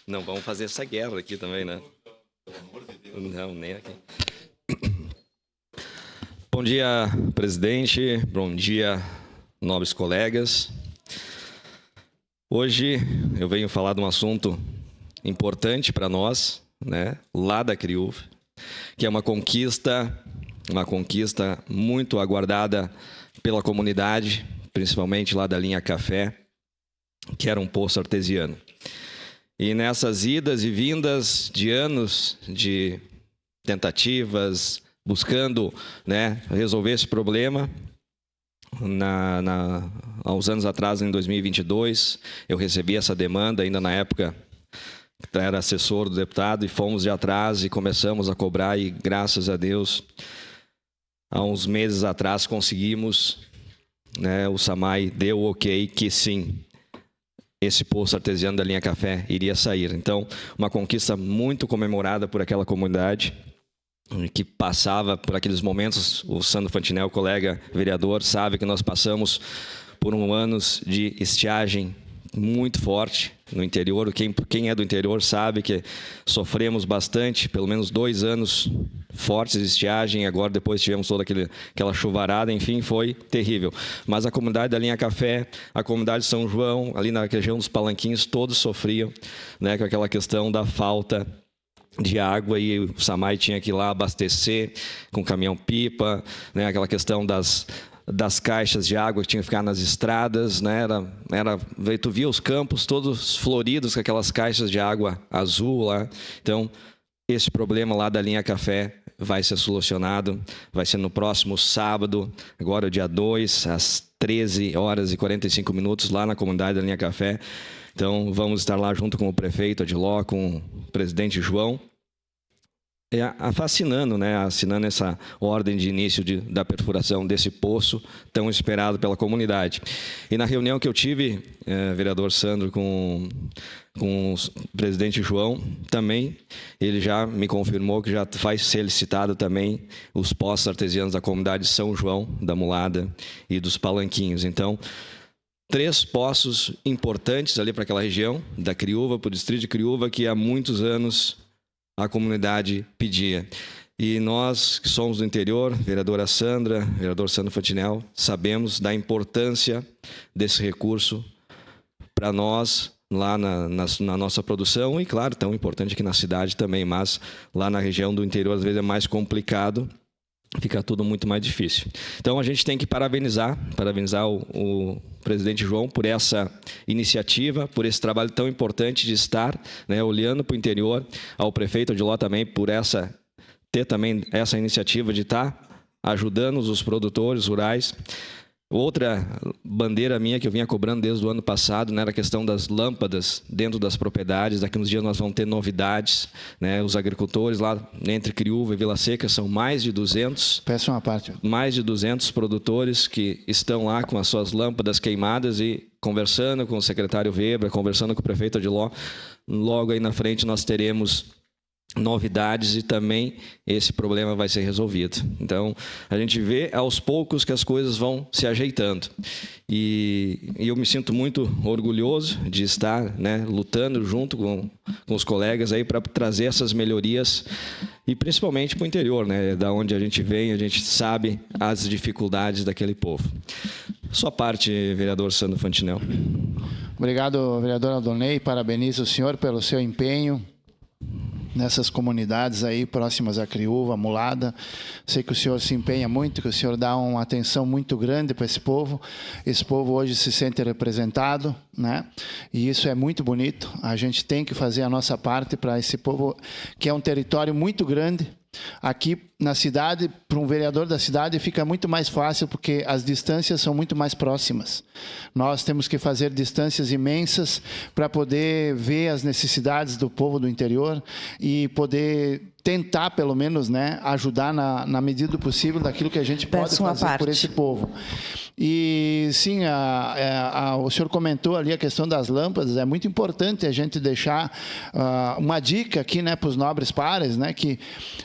Não vamos fazer essa guerra aqui também, né? Pelo amor de Deus. Não, nem aqui. Bom dia, presidente. Bom dia, nobres colegas. Hoje eu venho falar de um assunto importante para nós, né? Lá da Criúva, que é uma conquista muito aguardada pela comunidade, principalmente lá da linha Café, que era um poço artesiano. E nessas idas e vindas de anos de tentativas, buscando, né, resolver esse problema, há uns anos atrás, em 2022, eu recebi essa demanda, ainda na época era assessor do deputado, e fomos de atrás e começamos a cobrar, e graças a Deus, há uns meses atrás conseguimos, né, o SAMAI deu o ok que sim, esse poço artesiano da linha Café iria sair. Então, uma conquista muito comemorada por aquela comunidade que passava por aqueles momentos. O Sandro Fantinel, colega vereador, sabe que nós passamos por anos de estiagem muito forte no interior. Quem é do interior sabe que sofremos bastante, pelo menos 2 anos fortes de estiagem. Agora depois tivemos toda aquela chuvarada, enfim, foi terrível. Mas a comunidade da linha Café, a comunidade de São João, ali na região dos Palanquinhos, todos sofriam, né, com aquela questão da falta de água, e o SAMAI tinha que ir lá abastecer com caminhão-pipa, né, aquela questão das caixas de água que tinham que ficar nas estradas, né? Tu via os campos todos floridos com aquelas caixas de água azul lá. Então, esse problema lá da linha Café vai ser solucionado, vai ser no próximo sábado, agora o dia 2, às 13h45, lá na comunidade da linha Café. Então, vamos estar lá junto com o prefeito Adiló, com o presidente João, assinando essa ordem de início da perfuração desse poço tão esperado pela comunidade. E na reunião que eu tive, vereador Sandro, com o presidente João, também, ele já me confirmou que já vai ser licitado também os poços artesianos da comunidade de São João, da Mulada e dos Palanquinhos. Então, 3 poços importantes ali para aquela região, da Criúva, para o distrito de Criúva, que há muitos anos a comunidade pedia. E nós, que somos do interior, vereadora Sandra, vereador Sandro Fantinel, sabemos da importância desse recurso para nós, lá na nossa produção, e claro, tão importante aqui na cidade também, mas lá na região do interior às vezes é mais complicado, fica tudo muito mais difícil. Então a gente tem que parabenizar o presidente João por essa iniciativa, por esse trabalho tão importante de estar, né, olhando para o interior, ao prefeito Adiló também por ter também essa iniciativa de estar ajudando os produtores rurais. Outra bandeira minha que eu vinha cobrando desde o ano passado, né, era a questão das lâmpadas dentro das propriedades. Daqui uns dias nós vamos ter novidades, né? Os agricultores lá entre Criúva e Vila Seca são mais de 200. Peço uma parte. Mais de 200 produtores que estão lá com as suas lâmpadas queimadas, e conversando com o secretário Weber, conversando com o prefeito Adiló, logo aí na frente nós teremos novidades e também esse problema vai ser resolvido. Então, a gente vê aos poucos que as coisas vão se ajeitando. E eu me sinto muito orgulhoso de estar, né, lutando junto com os colegas aí para trazer essas melhorias, e principalmente para o interior, né, da onde a gente vem, a gente sabe as dificuldades daquele povo. Sua parte, vereador Sandro Fantinel. Obrigado, vereador Adonei. Parabenizo o senhor pelo seu empenho nessas comunidades aí próximas a Criúva, Mulada. Sei que o senhor se empenha muito, que o senhor dá uma atenção muito grande para esse povo. Esse povo hoje se sente representado, né? E isso é muito bonito. A gente tem que fazer a nossa parte para esse povo, que é um território muito grande. Aqui na cidade, para um vereador da cidade, fica muito mais fácil, porque as distâncias são muito mais próximas. Nós temos que fazer distâncias imensas para poder ver as necessidades do povo do interior e poder tentar, pelo menos, né, ajudar na medida do possível daquilo que a gente pode fazer por esse povo. E, sim, o senhor comentou ali a questão das lâmpadas. É muito importante a gente deixar uma dica aqui, né, para os nobres pares, né, que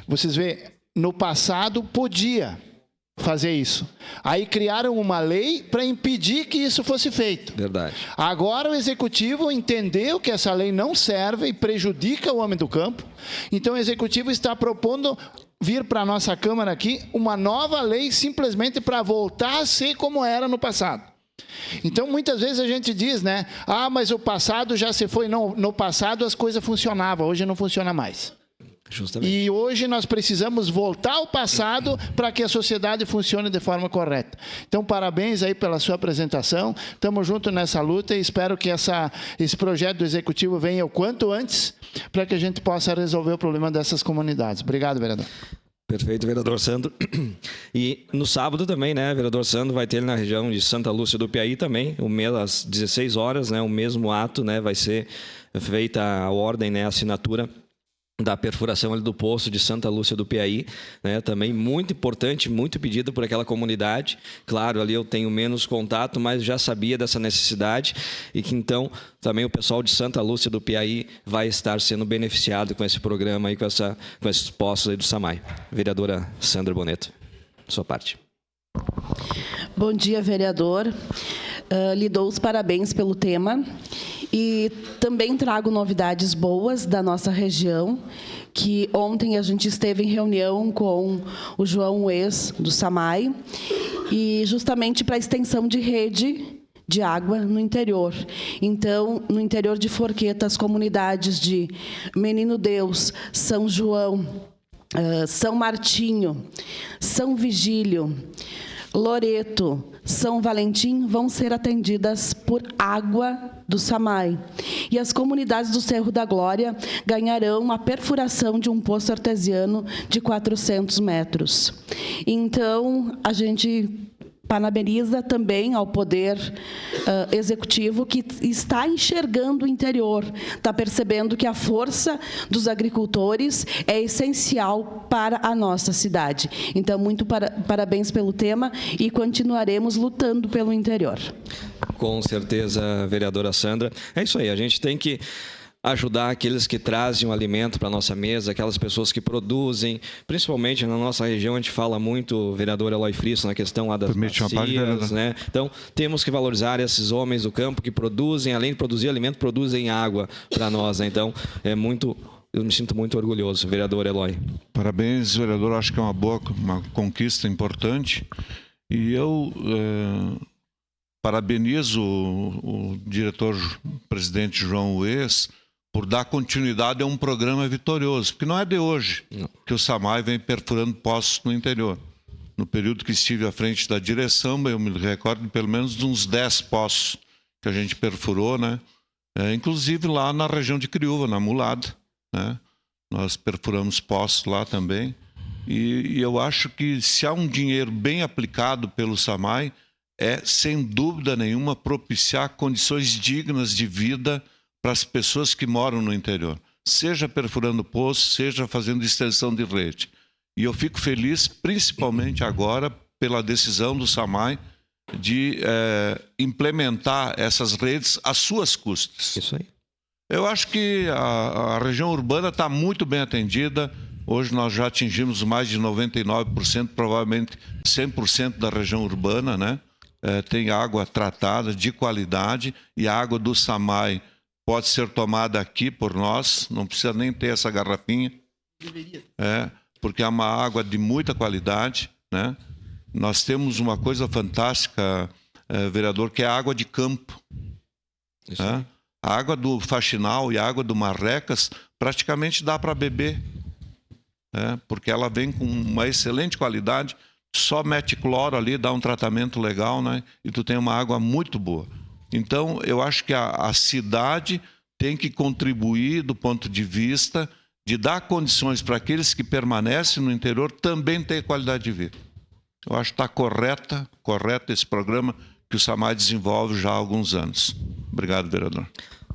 vocês veem, no passado podia, fazer isso. Aí criaram uma lei para impedir que isso fosse feito. Verdade. Agora o executivo entendeu que essa lei não serve e prejudica o homem do campo. Então o executivo está propondo vir para a nossa Câmara aqui uma nova lei simplesmente para voltar a ser como era no passado. Então, muitas vezes a gente diz, né? Ah, mas o passado já se foi. Não, no passado as coisas funcionavam, hoje não funciona mais. Justamente. E hoje nós precisamos voltar ao passado para que a sociedade funcione de forma correta. Então, parabéns aí pela sua apresentação. Estamos juntos nessa luta e espero que esse projeto do Executivo venha o quanto antes para que a gente possa resolver o problema dessas comunidades. Obrigado, vereador. Perfeito, vereador Sandro. E no sábado também, né, vereador Sandro, vai ter na região de Santa Lúcia do Piaí também, às 16 horas, né, o mesmo ato, né, vai ser feita a ordem, né, a assinatura da perfuração ali do poço de Santa Lúcia do Piaí, né, também muito importante, muito pedido por aquela comunidade. Claro, ali eu tenho menos contato, mas já sabia dessa necessidade e que então também o pessoal de Santa Lúcia do Piaí vai estar sendo beneficiado com esse programa e com esses poços aí do SAMAI. Vereadora Sandra Boneto, sua parte. Bom dia, vereador. Lhe dou os parabéns pelo tema e também trago novidades boas da nossa região, que ontem a gente esteve em reunião com o João Ues, do SAMAI, e justamente para a extensão de rede de água no interior. Então, no interior de Forqueta, as comunidades de Menino Deus, São João, São Martinho, São Vigílio, Loreto, São Valentim vão ser atendidas por água do SAMAI. E as comunidades do Cerro da Glória ganharão a perfuração de um poço artesiano de 400 metros. Então, a gente parabeniza também ao Poder Executivo, que está enxergando o interior, está percebendo que a força dos agricultores é essencial para a nossa cidade. Então, muito parabéns pelo tema e continuaremos lutando pelo interior. Com certeza, vereadora Sandra. É isso aí, a gente tem que ajudar aqueles que trazem o alimento para a nossa mesa, aquelas pessoas que produzem, principalmente na nossa região, a gente fala muito, vereador Eloy Frisso, na questão lá das bacias, né? Então, temos que valorizar esses homens do campo que produzem, além de produzir alimento, produzem água para nós, né? Então, eu me sinto muito orgulhoso, vereador Eloy. Parabéns, vereador, acho que é uma conquista importante, e eu parabenizo o diretor-presidente João Ues por dar continuidade a um programa vitorioso, porque não é de hoje que o SAMAI vem perfurando poços no interior. No período que estive à frente da direção, eu me recordo de pelo menos uns 10 poços que a gente perfurou, né? Inclusive lá na região de Criúva, na Mulada, né? Nós perfuramos poços lá também. E eu acho que se há um dinheiro bem aplicado pelo SAMAI, é, sem dúvida nenhuma, propiciar condições dignas de vida para as pessoas que moram no interior, seja perfurando poço, seja fazendo extensão de rede. E eu fico feliz, principalmente agora, pela decisão do SAMAI de implementar essas redes às suas custas. Isso aí. Eu acho que a região urbana está muito bem atendida. Hoje nós já atingimos mais de 99%, provavelmente 100% da região urbana, né? Tem água tratada de qualidade e a água do SAMAI pode ser tomada aqui por nós, não precisa nem ter essa garrafinha. Deveria. Porque é uma água de muita qualidade, né? Nós temos uma coisa fantástica, vereador, que é a água de campo. A água do Faxinal e a água do Marrecas praticamente dá para beber, porque ela vem com uma excelente qualidade, só mete cloro ali, dá um tratamento legal, né? E tu tem uma água muito boa. Então, eu acho que a cidade tem que contribuir do ponto de vista de dar condições para aqueles que permanecem no interior também ter qualidade de vida. Eu acho que está correto esse programa que o SAMAI desenvolve já há alguns anos. Obrigado, vereador.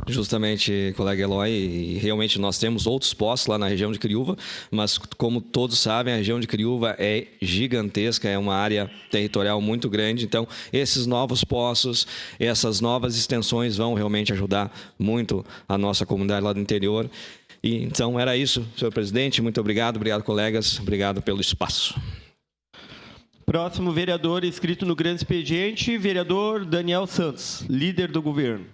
Justamente, colega Eloy, e realmente nós temos outros poços lá na região de Criúva, mas como todos sabem, a região de Criúva é gigantesca, é uma área territorial muito grande, então esses novos poços, essas novas extensões vão realmente ajudar muito a nossa comunidade lá do interior. E então era isso, senhor presidente, muito obrigado, colegas, obrigado pelo espaço. Próximo vereador inscrito no grande expediente, vereador Daniel Santos, líder do governo.